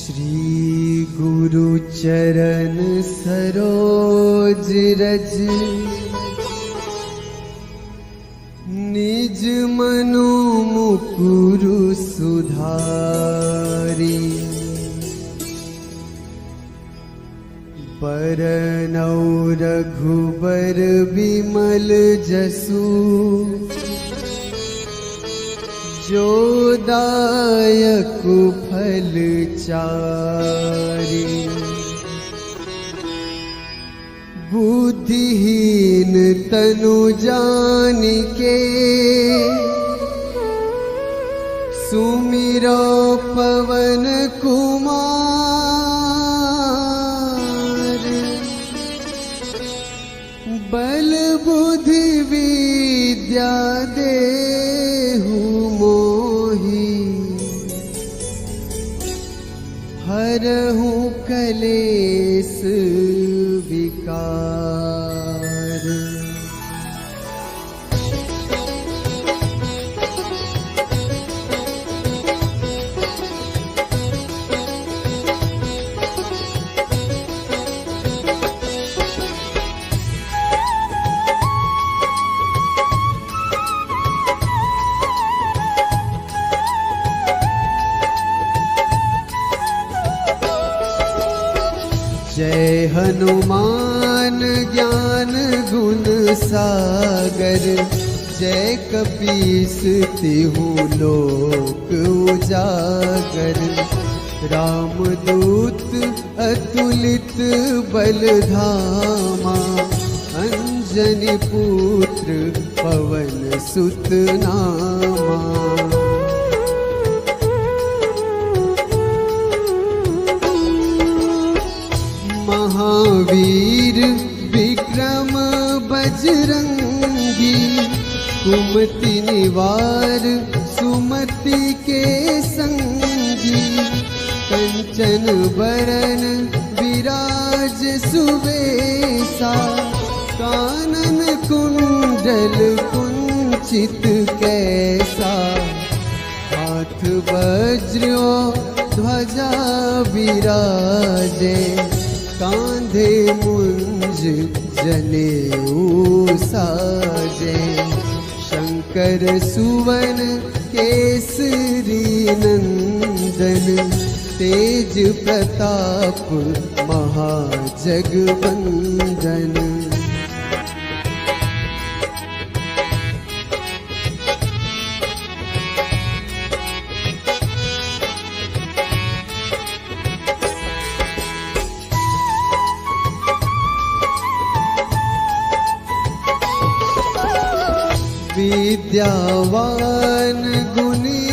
श्री गुरु चरण सरोज रज निज मनु मुकुरु सुधारी। बरनौ रघुबर बिमल जसु जो दायक फल चारि। बुद्धिहीन तनु जानिके सुमिरो पवन कुमार। बल बुद्धि विद्या देहु मोहि हरहु कलेस विकार। जय हनुमान ज्ञान गुण सागर। जय कपीस तिहु लोक उजागर। रामदूत अतुलित बल धामा। अंजनी पुत्र पवन सुत नामा। महावीर विक्रम बजरंगी। कुमति निवार सुमति के संगी। कंचन बरन विराज सुवेसा। कानन कुंडल कुंचित कैसा। हाथ वज्र ध्वजा विराजे। कांधे मुंज जनेऊ साजे। शंकर सुवन केसरी नंदन। तेज प्रताप महाजगवंदन। विद्यावान गुणी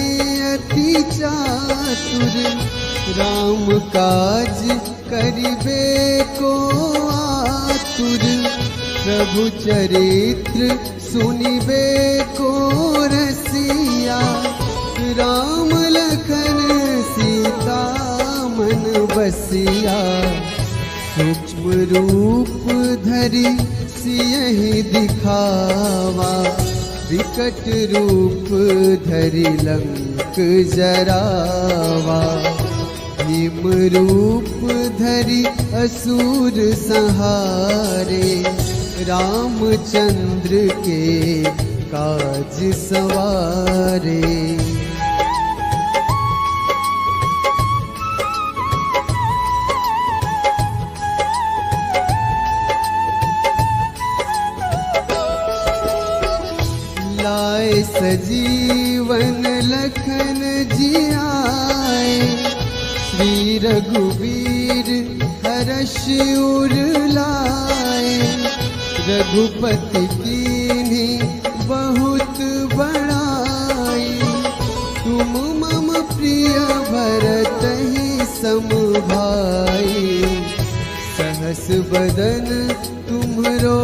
अति चातुर। राम काज करिबे को आतुर। प्रभु चरित्र सुनिबे को रसिया। राम लखन सीता मन बसिया। सूक्ष्म रूप धरि सियहि दिखावा। विकट रूप धरि लंक जरावा। भीम रूप धरि असुर संहारे। रामचंद्र के काज सवारे। लाए सजीवन लखन जियाए। श्री रघुवीर हर्ष उर लाए। रघुपति कीन्ही बहुत बड़ाई। तुम मम प्रिय भरतहि सम भाई। सहस बदन तुम्हरो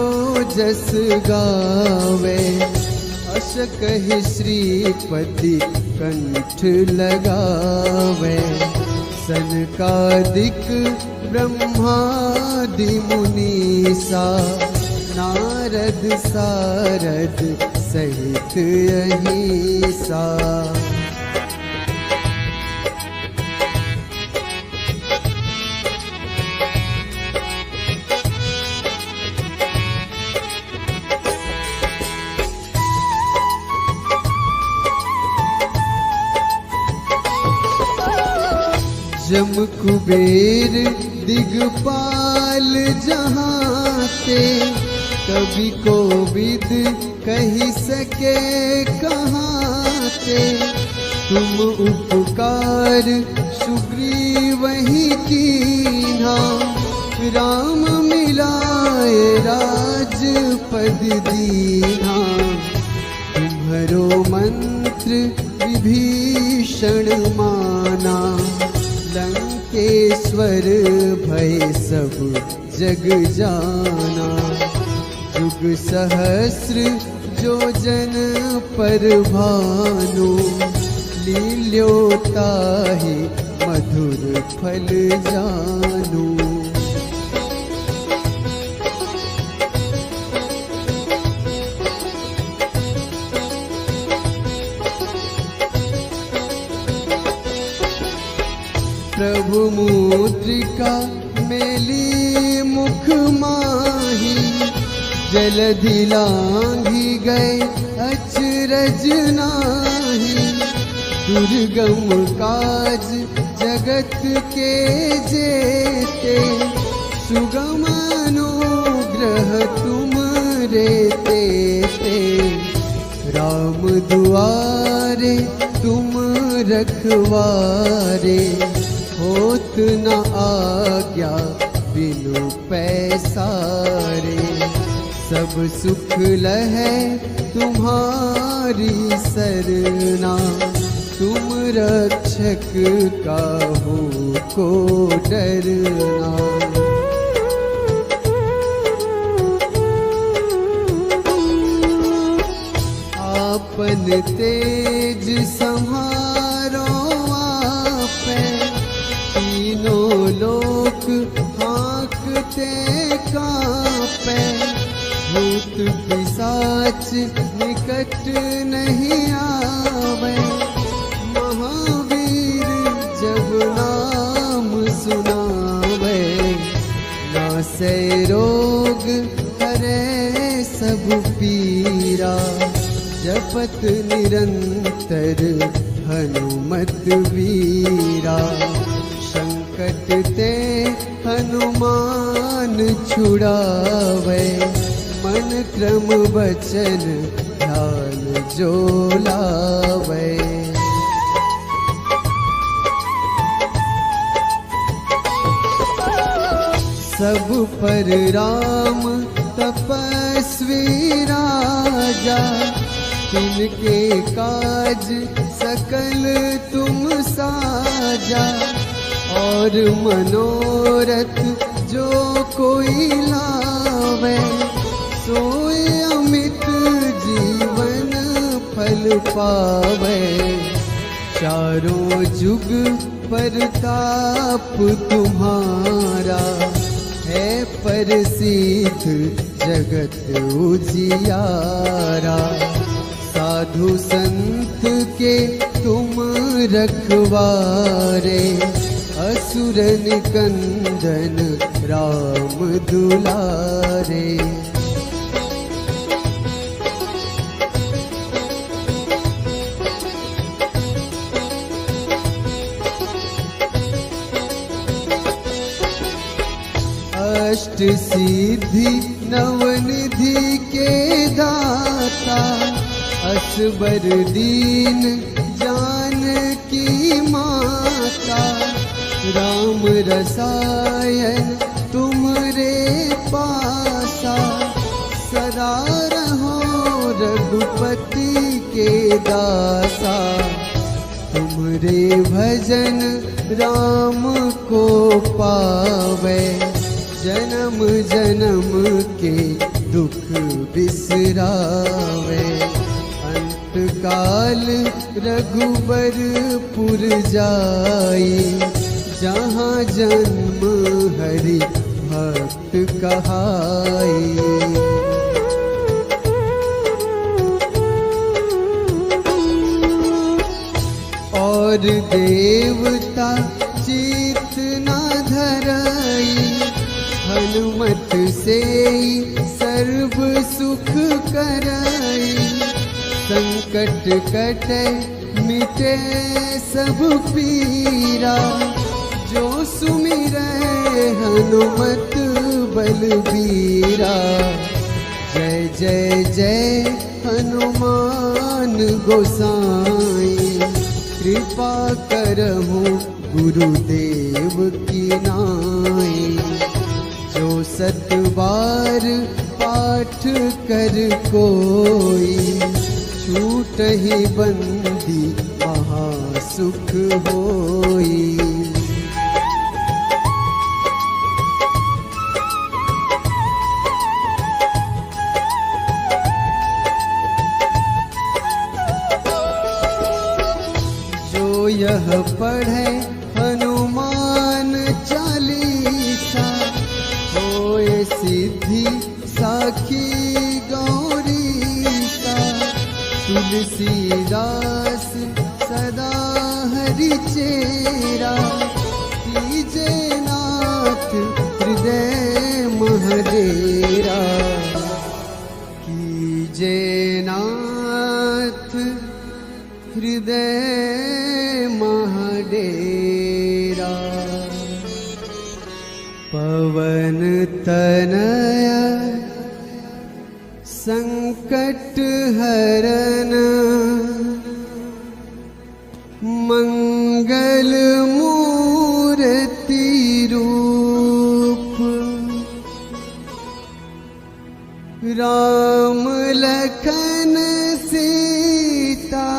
जस गावे। अस कहि श्रीपति कंठ लगावे। सनकादिक ब्रह्मादि मुनीसा। नारद सारद सहित अहिसा। जम कुबेर दिगपाल जहाँ ते, कभी कोविद कही सके कहाँ ते। तुम उपकार सुग्रीव ही कीन्हा, राम मिलाए राजपद दीन्हा। तुम्हरो मंत्र विभीषण माना, लंकेश्वर भय सब जग जाना। युग सहस्र जो जन पर भानु, लील्योताहि मधुर फल जानू। प्रभु मुद्रिका मेली मुख माही, जलधि लांघी गए अचरज नाही। दुर्गम काज जगत के जेते, सुगम अनुग्रह तुम रे तेते। राम दुआरे तुम रखवारे, होत न आज्ञा बिनु पैसारे। सब सुख लहै तुम्हारी सरना, तुम रक्षक काहू को डरना। आपन तेज संहारो आपै, तीनों लोक हाँकते कांपै। भूत पिशाच निकट नहीं आवे, महावीर जब नाम सुनावे। नासै रोग हरै सब पीरा, जपत निरंतर हनुमत वीरा। संकट ते हनुमान छुड़ावे, मन क्रम वचन ध्यान जो लावे। सब पर राम तपस्वी राजा, तिनके काज सकल तुम साजा। और मनोरथ जो कोई लावे, सोई अमित जीवन फल पावे। चारों जुग परताप तुम्हारा, है प्रसिद्ध जगत उजियारा। साधु संत के तुम रखवारे, असुर निकंदन राम दुलारे। अष्ट सिद्धि नवनिधि के दाता, असबर दीन जानकी माता। राम रसायन तुम्हरे पासा, सदा रहो रघुपति के दासा। तुम्हरे भजन राम को पावे, जन्म जन्म के दुख बिसरावे। अंत काल रघुबरपुर जाई, जहाँ जन्म हरि भक्त कहाई। और देवता चित न धरई, हनुमत से सर्व सुख करई। संकट कटे मिटे सब पीरा, जो सुमिरै हनुमत बलबीरा। जय जय जय हनुमान गोसाई, कृपा करहु गुरुदेव की नाई। जो 7 बार पाठ कर कोई, छूटहि बंदी महासुख होई। जो यह पढ़े हनुमान चालीसा, होए सिद्धि साखी गौरीसा। तुलसीदास सदा हरि चेरा, कीजे नाथ हृदय महडेरा। कीजे नाथ हृदय महडेरा। पवन तनया संकट हरन, मंगल मूर्ति रूप। राम लखन सीता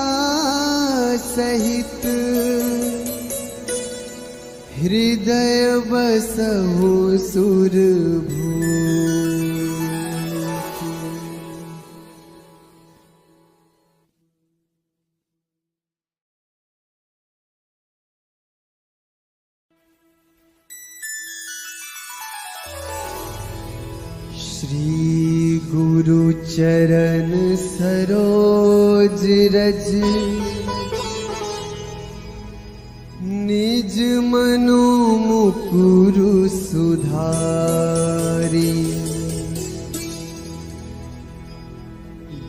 सहित, हृदय बसहु सुरभूप। श्री गुरु चरण सरोज रज, निज मनु मुकुरु सुधारी।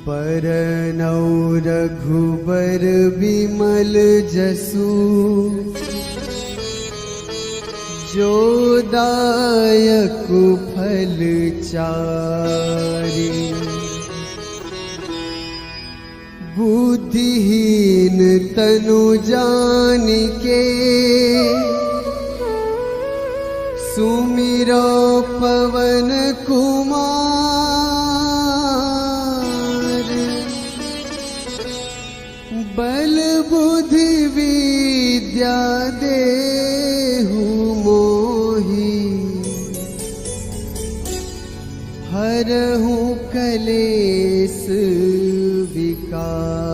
बरनौ रघुबर बिमल जसु, जो दायक फल चारि। बुद्धिहीन तनु जानिके, सुमिरो पवन कुमार। बल बुद्धि विद्या देहु मोहि, हरहु कलेस विकार।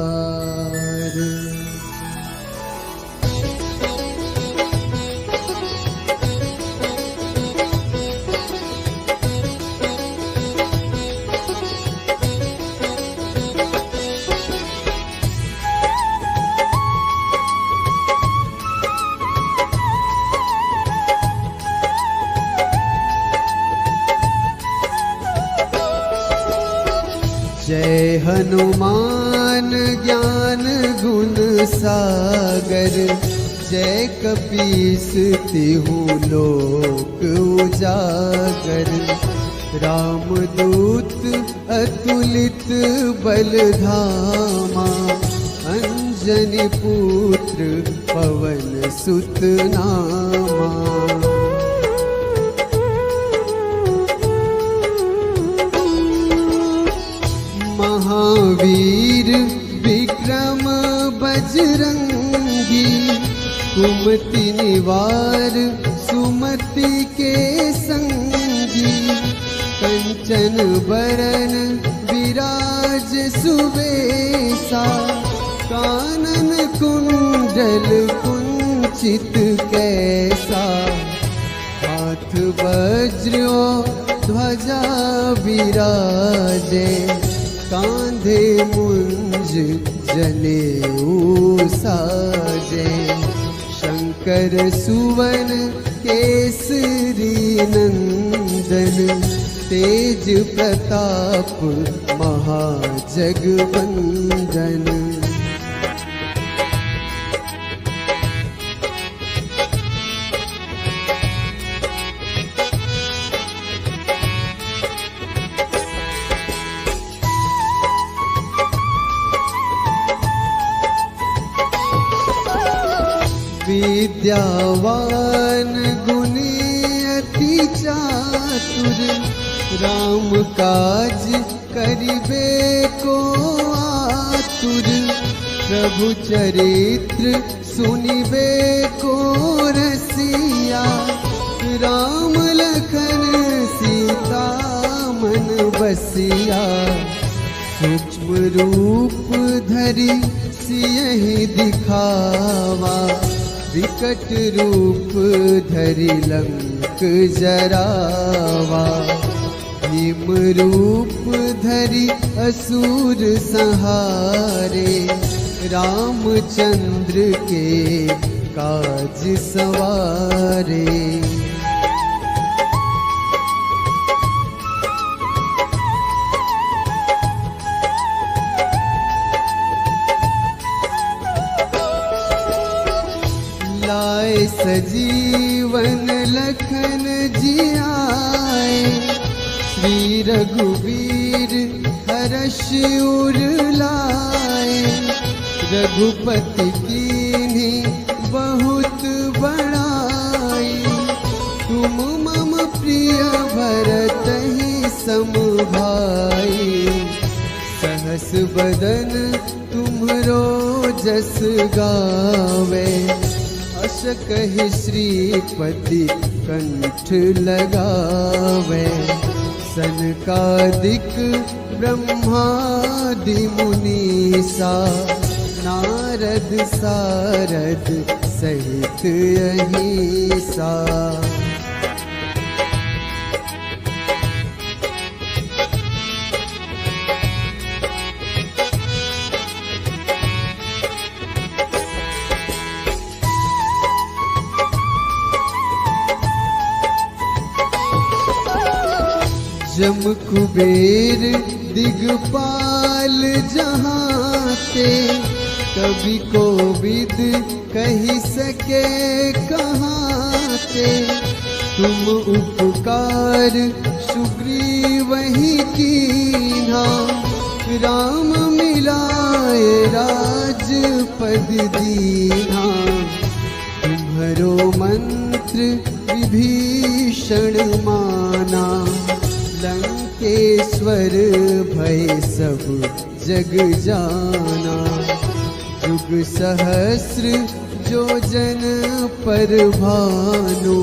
जय हनुमान ज्ञान गुण सागर, जय कपीस तिहु लोक उजागर। रामदूत अतुलित बल धामा, अंजनी पुत्र पवन सुत नामा। महावीर विक्रम बजरंगी, कुमति निवार सुमति के संगी। कंचन बरन विराज सुबेसा, कानन कुंडल कुंचित कैसा। हाथ वज्र ध्वजा विराजे, कांधे मुंज जनेऊ साजे। शंकर सुवन केसरी नंदन, तेज प्रताप महाजगवंदन। विद्यावान गुणी अति चातुर, राम काज करिबे को आतुर, प्रभु चरित्र सुनिबे को रसिया, राम लखन सीता मन बसिया, सूक्ष्म रूप धरि सियहि दिखावा, विकट रूप धरि लंक जरावा, भीम रूप धरि असुर संहारे, रामचंद्र के काज सवारे। लाए सजीवन लखन जियाए, श्री रघुवीर हर्ष उर लाए, रघुपति कीन्ही बहुत बड़ाई, तुम मम प्रिय भरतहि सम भाई, सहस बदन तुम्हरो जस गावे, अस कहि श्रीपति कंठ लगावे, सनकादिक ब्रह्मादि मुनीसा, नारद सारद सहित अहिसा। जम कुबेर दिगपाल जहाते, कवि कोविद कही सके कहाते, तुम उपकार सुग्रीवहि कीन्हा, राम मिलाए राजपद दीन्हा, तुम्हरो मंत्र विभीषण माना, लंकेश्वर भय सब जग जाना, युग सहस्र जो जन पर भानु,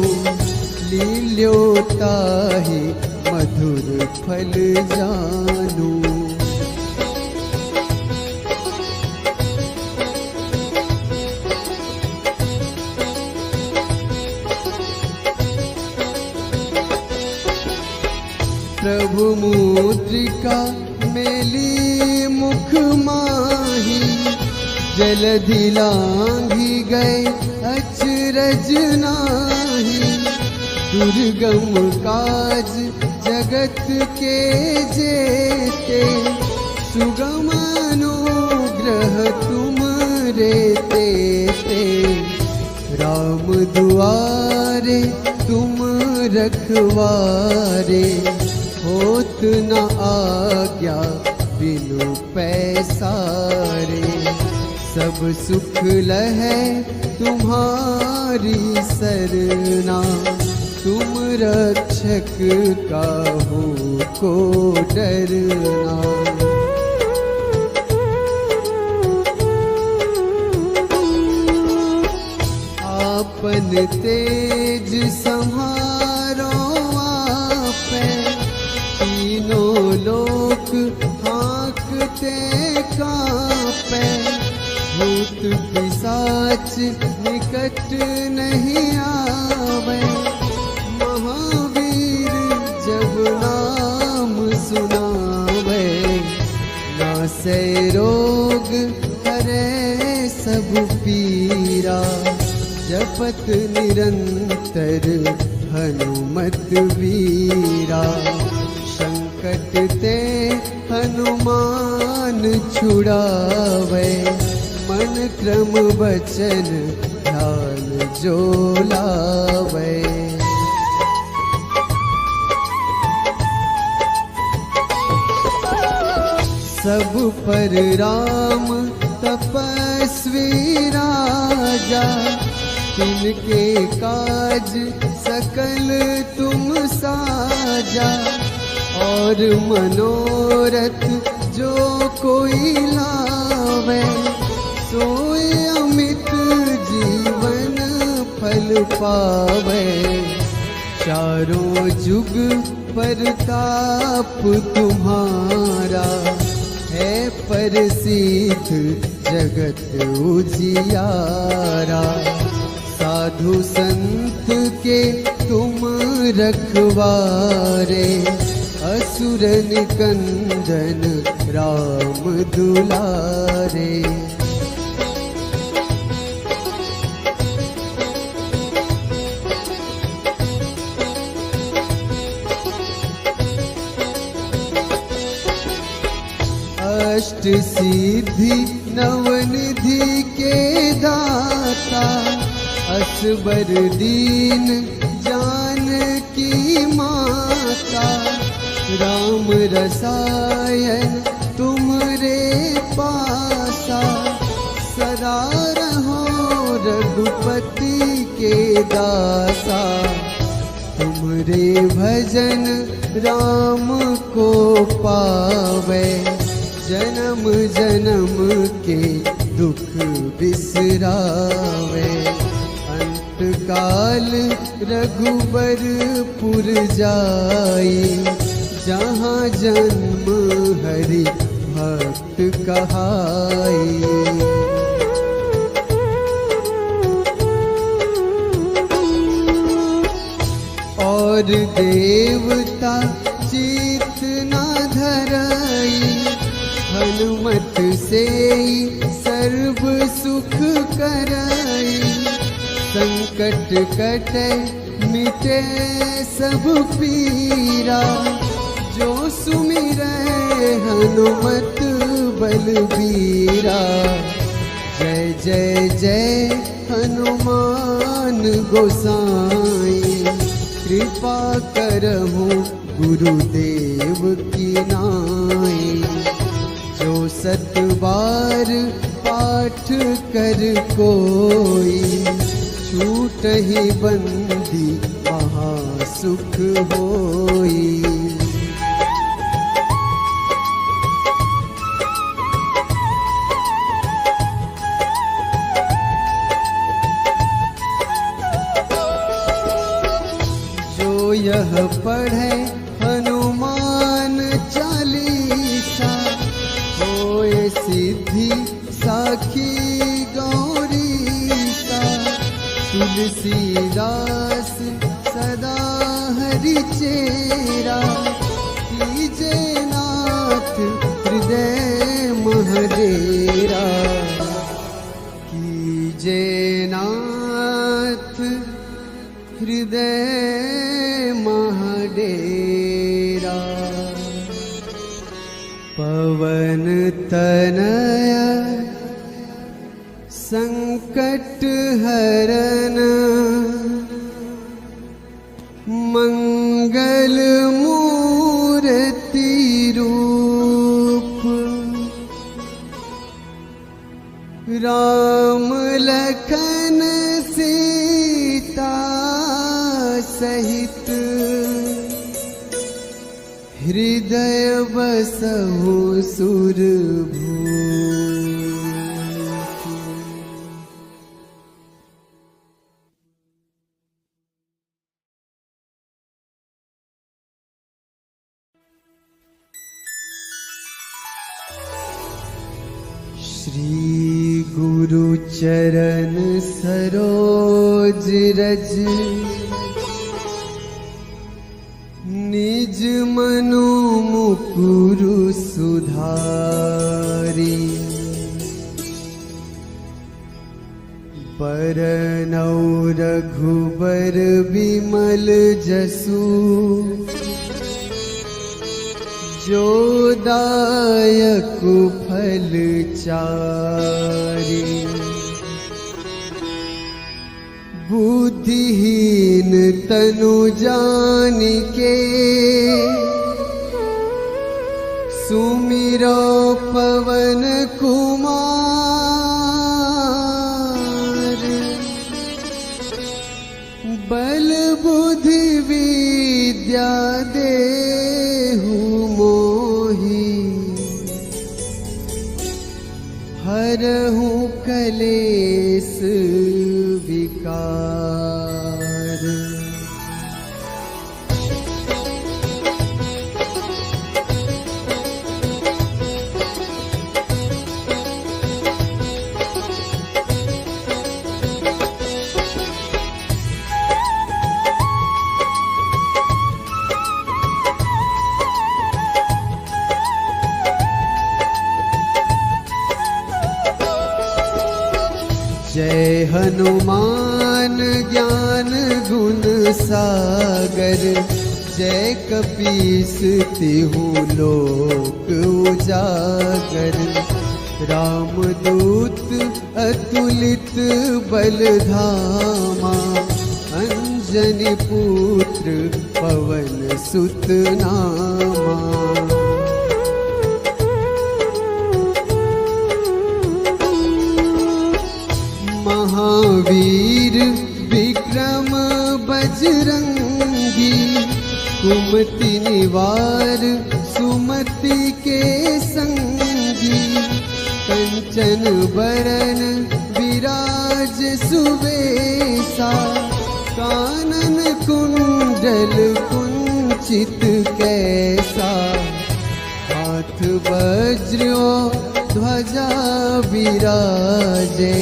लील्योताहि मधुर फल जानू। प्रभु मुद्रिका मेली मुख माही, जलधि लांघि गए अचरज नाही, दुर्गम काज जगत के जेते, सुगम अनुग्रह तुम रे तेते, राम दुआरे तुम रखवारे, होत न आज्ञा बिनु पैसारे, सब सुख लहै तुम्हारी सरना, तुम रक्षक काहू को डरना। आपन तेज सम्हारो आपै, तीनों लोक हाँकते कांपै, भूत पिशाच निकट नहीं आवे, महावीर जब नाम सुनावे, नासै रोग हरै सब पीरा, जपत निरंतर हनुमत वीरा, संकट ते हनुमान छुड़ावे, मन क्रम वचन ध्यान जो लावे। सब पर राम तपस्वी राजा, तिनके काज सकल तुम साजा, और मनोरथ जो कोई लावे, सोए अमित जीवन फल पावे। चारों जुग परताप तुम्हारा, है प्रसिद्ध जगत उजियारा। साधु संत के तुम रखवारे, असुर निकंदन राम दुलारे। अष्ट सिद्धि नवनिधि के दाता, असबर दीन जानकी माता। राम रसायन तुमरे पासा, सदा रहो रघुपति के दासा। तुमरे भजन राम को पावे, जन्म जन्म के दुख बिसरावे। अंत काल रघुबरपुर जाई, जहाँ जन्म हरि भक्त कहाई। और देवता चित न धरई, हनुमत से सर्व सुख करई। संकट कटे मिटे सब पीरा, जो सुमिरै हनुमत बलबीरा। जय जय जय हनुमान गोसाई, कृपा करहु गुरुदेव की नाई। जो सत बार पाठ कर कोई, छूटहि बंदी महासुख होई। जो यह पढ़े हनुमान चालीसा, होए सिद्धि साखी गौरीसा। तुलसीदास सदा हरि चेरा, कीजे नाथ हृदय महडेरा। कीजे नाथ हृदय महडेरा। पवन तनया संकट हरन, मंगल मूर्ति रूप। राम लखन सीता सहित, हृदय बसहु सुरभूप। श्री गुरु चरण सरोज रज, निज मनु मुकुरु सुधारी। बरनौ रघुबर बिमल जसु, जो दायक फल चारि। बुद्धिहीन तनु जानिके, सुमिरो पवन कुमार। कलेस विकार। जय हनुमान ज्ञान गुण सागर, जय कपीस तिहु लोक उजागर। रामदूत अतुलित बल धामा, अंजनी पुत्र पवन सुत नामा। महावीर विक्रम बजरंगी, कुमति निवार सुमति के संगी। कंचन बरन विराज सुबेसा, कानन कुंडल कुंचित कैसा। हाथ वज्र ध्वजा विराजे,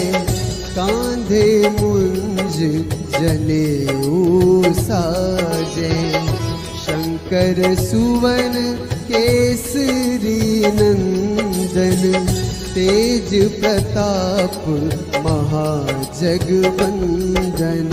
कांधे मुंज जनेऊ साजे। शंकर सुवन केसरी नंदन, तेज प्रताप महाजगवंदन।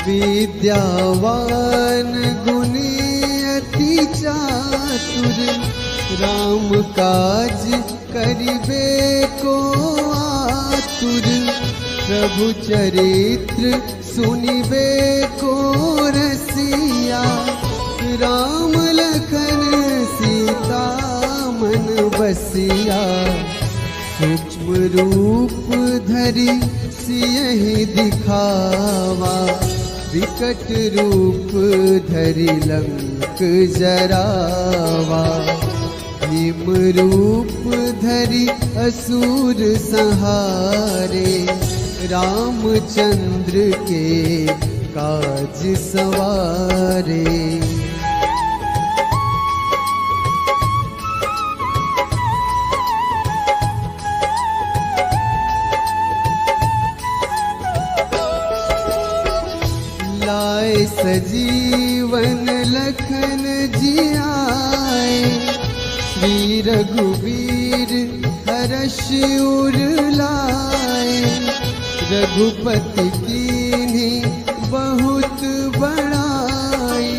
विद्यावान गुणी अति चातुर, राम काज करिबे को आतुर। प्रभु चरित्र सुनिबे को रसिया, राम लखन सीता मन बसिया। सूक्ष्म रूप धरि सियहि दिखावा, विकट रूप धरि लंक जरावा। भीम रूप धरि असुर संहारे, रामचंद्र के काज सवारे। लाए सजीवन लखन जियाए, श्री रघुवीर हर्ष उर लाए। रघुपति कीन्ही बहुत बड़ाई,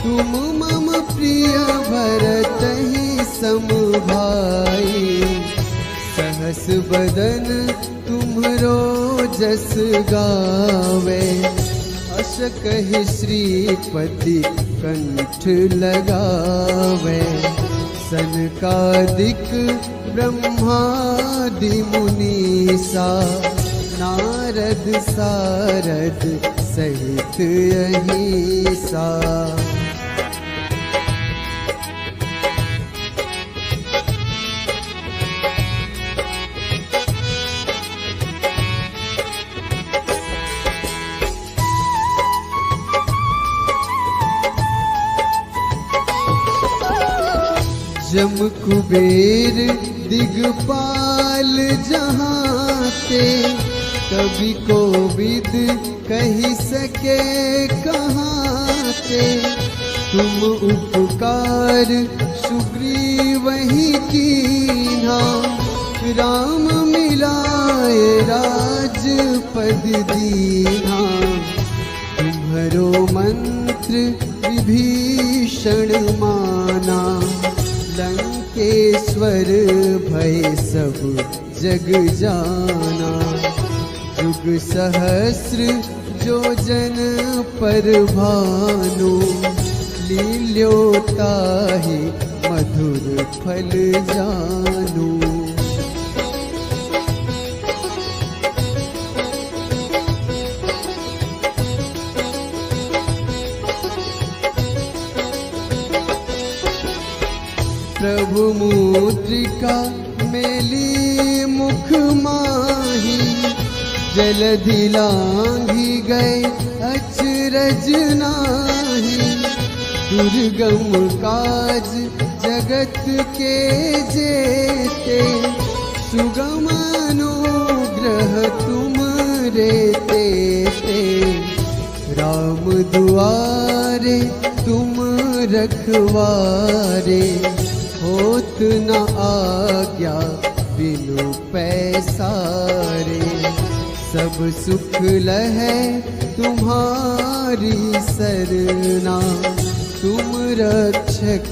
तुम मम प्रिय भरतहि सम भाई। सहस बदन तुम्हरो जस गावे, अस कहि श्रीपति कंठ लगावे। सनकादिक ब्रह्मादि मुनीसा, नारद सारद सहित अहिसा। जम कुबेर दिगपाल जहाते, कवि कोविद कही सके कहाते। तुम उपकार सुग्रीवहि कीन्हा, राम मिलाए राजपद दीन्हा। तुम्हरो मंत्र विभीषण माना, लंकेश्वर भय सब जग जाना। युग सहस्र जो जन पर भानु, लील्योताहि मधुर फल जानू। प्रभु मुद्रिका मेली मुख माही, जलधि लांघी गए अचरज नाही। दुर्गम काज जगत के जेते, सुगम अनुग्रह तुम रे ते। राम दुआरे तुम रखवारे, होत न आज्ञा बिनु पैसारे। सब सुख लहै तुम्हारी सरना, तुम रक्षक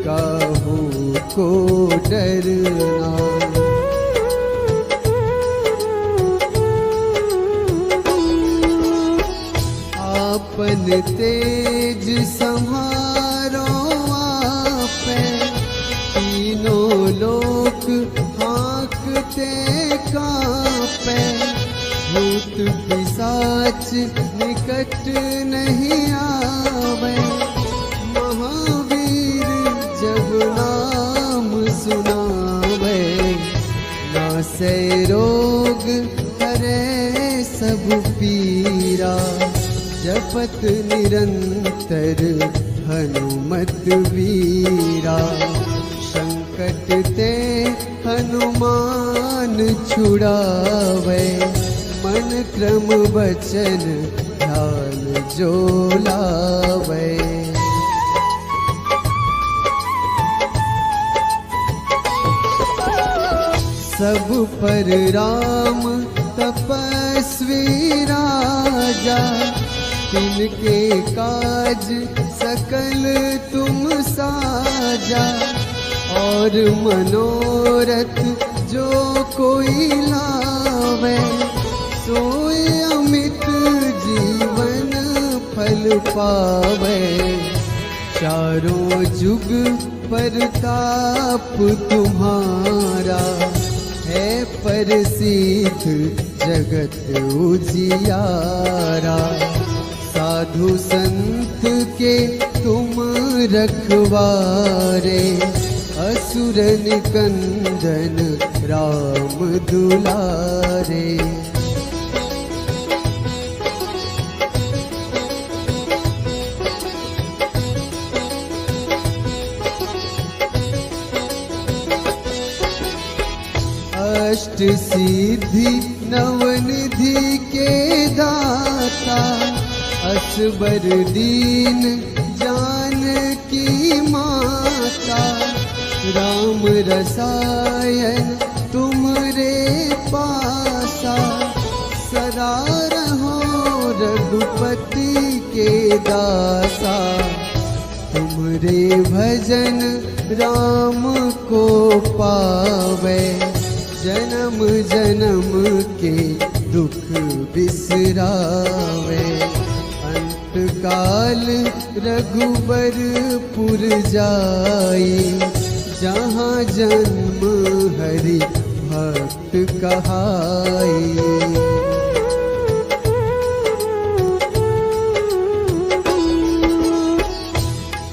काहू को डरना। आपन तेज संहारो आपै, तीनों लोक हाँकते कांपै। भूत पिशाच निकट नहीं आवे, महावीर जब नाम सुनावे। नासै रोग हरै सब पीरा, जपत निरंतर हनुमत वीरा। संकट ते हनुमान छुड़ावे, मन क्रम वचन ध्यान जो लावे। सब पर राम तपस्वी राजा, तिनके काज सकल तुम साजा। और मनोरथ जो कोई लावे, सोई अमित जीवन फल पावे। चारों जुग परताप तुम्हारा, है प्रसिद्ध जगत उजियारा। साधु संत के तुम रखवारे, असुर निकंदन राम दुलारे। अष्ट सिद्धि नवनिधि के दाता, असबर दीन जानकी माता। राम रसायन तुमरे पासा, सदा रहो रघुपति के दासा। तुमरे भजन राम को पावे, जन्म जन्म के दुख बिसरावे। अंत काल रघुबरपुर जाई, जहाँ जन्म हरि भक्त कहाई।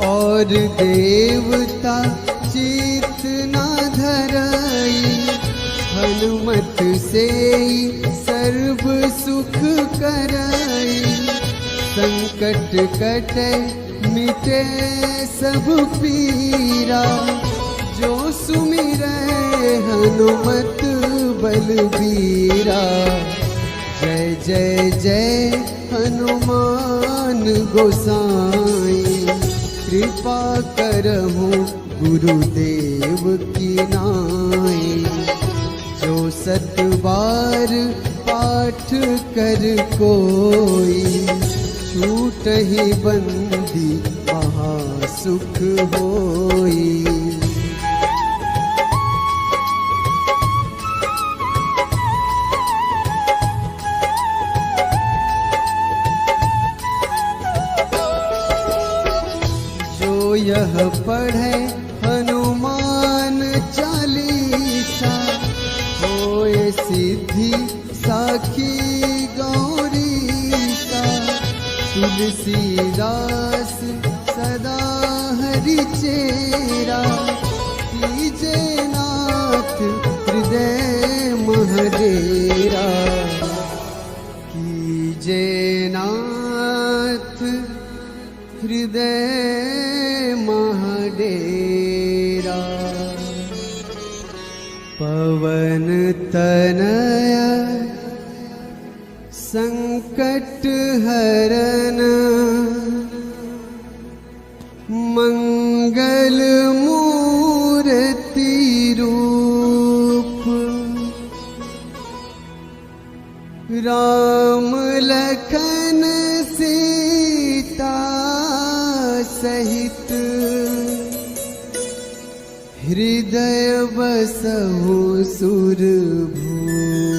और देवता चित न धरई, हनुमत से सर्व सुख करई। संकट कटे मिटे सब पीरा, जो सुमिरै हनुमत बलबीरा। जय जय जय हनुमान गोसाई, कृपा करहु गुरुदेव की नाई। जो सत बार पाठ कर कोई, छूटहि बंदी महासुख होई। जो यह पढ़े सिद्धि साखी गौरीसा तुलसीदास सदा हरि चेरा कीजे नाथ हृदय महडेरा कीजे नाथ हृदय महडेरा। पवन तनय संकट हरन मंगल मूर्ति रूप राम लखन सीता सहित हृदय बसहु सुरभूप।